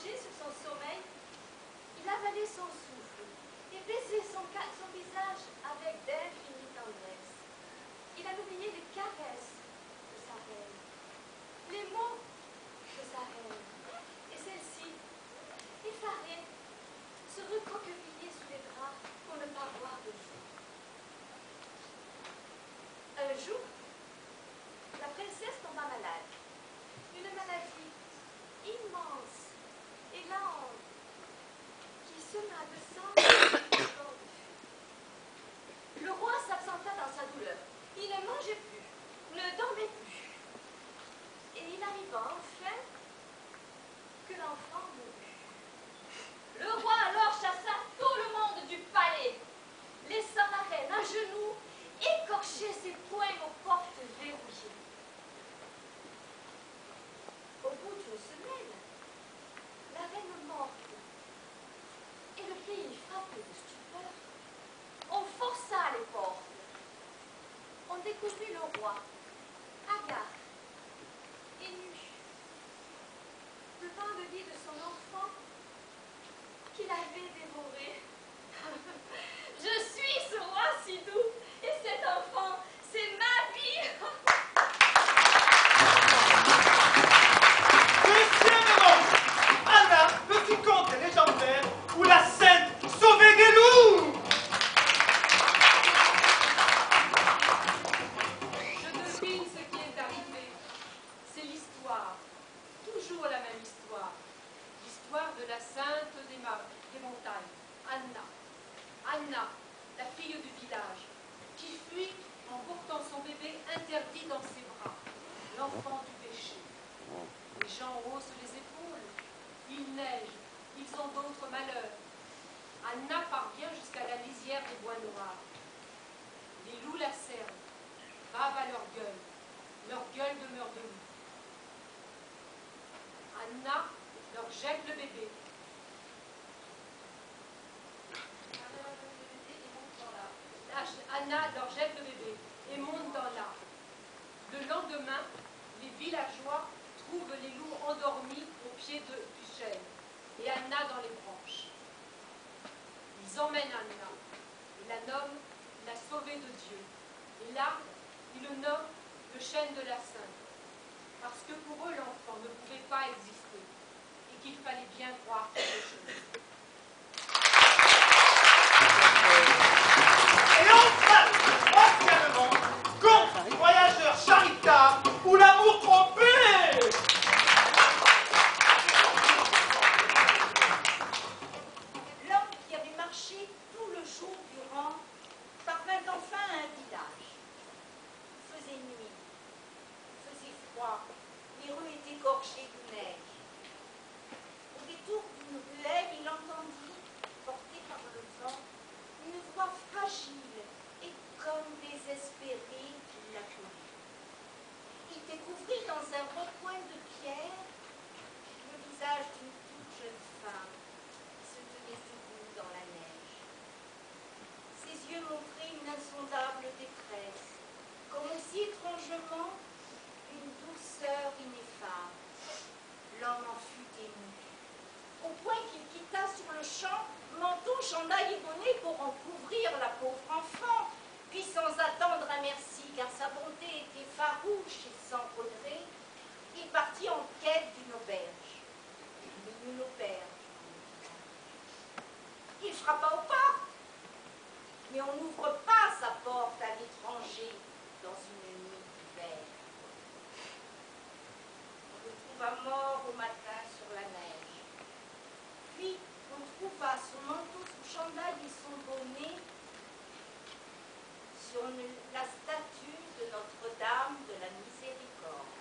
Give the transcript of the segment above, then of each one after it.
allongé sur son sommeil, il avalait son souffle et baisait son visage avec d'infinies tendresse. Il avait oublié les caresses de sa reine, les mots de sa reine, et celle-ci, effarée, se recroquevillait sous les draps pour ne pas voir le jour. Un jour, la princesse tomba malade. Une maladie immense et lente qui sema de sang et de corps de feu. Le roi s'absenta dans sa douleur. Il ne mangeait plus, ne dormait plus. Et il arriva enfin que l'enfant mourut. Le roi alors chassa tout le monde du palais, laissant la reine à genoux écorcher ses poings aux portes verrouillées. Au bout d'une semaine, la reine morte et le pays frappé de stupeur, on força les portes. On découvrit le roi, hagard et nu, devant le lit de son enfant qu'il avait dévoré. Je suis ce roi si doux, et cet enfant, c'est ma vie. Anna, petit conte légendaire où la sainte sauvait des loups. Je devine ce qui est arrivé. C'est l'histoire, toujours la même histoire. L'histoire de la sainte des montagnes, Anna. Anna, la fille du village, qui fuit en portant son bébé interdit dans ses bras, l'enfant du péché. Les gens haussent les épaules, il neige, ils ont d'autres malheurs. Anna parvient jusqu'à la lisière des bois noirs. Les loups la cernent, bavent à leur gueule demeure de loup. Anna leur jette le bébé. Anna leur jette le bébé et monte dans l'arbre. Le lendemain, les villageois trouvent les loups endormis au pied du chêne et Anna dans les branches. Ils emmènent Anna et la nomment la sauvée de Dieu. Et là, ils le nomment le chêne de la sainte, parce que pour eux, l'enfant ne pouvait pas exister et qu'il fallait bien croire quelque chose. Et enfin, anciennement, conte du voyageur Charita ou l'amour trompé. L'homme qui avait marché tout le jour durant parvint enfin à un village. Il faisait nuit, il faisait froid, les rues étaient gorgées de neige. Au détour d'une ruelle, il entendit, porté par le vent, une voix fragile et comme désespérée qui l'appelait. Il découvrit dans un recoin de pierre le visage d'une toute jeune femme qui se tenait debout dans la neige. Ses yeux montraient une insondable détresse, comme si étrangement une douceur ineffable. L'homme en fut ému, au point qu'il quitta sur le champ manteau, chandail et bonnet pour en couvrir la pauvre enfant, puis sans attendre un merci, car sa bonté était farouche et sans regret, il partit en quête d'une auberge. Une auberge. Il frappa aux portes, mais on n'ouvre pas sa porte à l'étranger dans une nuit d'hiver. On le trouva mort au matin sur la neige. Puis on trouva son manteau, son chandail et son bonnet sur la statue de Notre-Dame de la Miséricorde.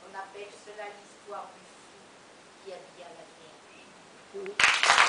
On appelle cela l'histoire du fou qui habilla la Vierge.